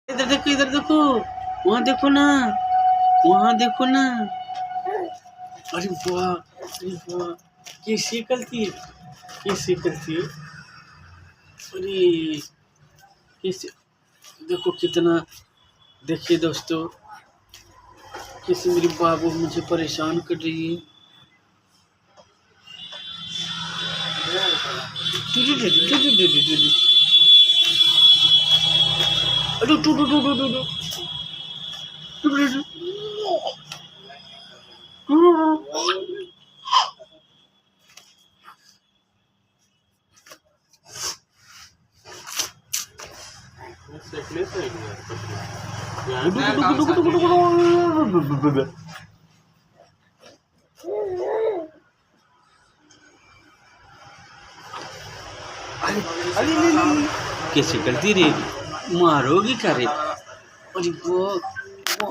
इधर देखो, वहाँ देखो ना, वहाँ देखो ना। अरे वाह, अरे वाह, कैसी करती है, कैसी करती है। अरे कैसे, देखो कितना, देखिए दोस्तों, कैसे मेरी बाबू मुझे परेशान कर रही है। अरे कैसे करती रे, मारोगी क्या रे। अरे वो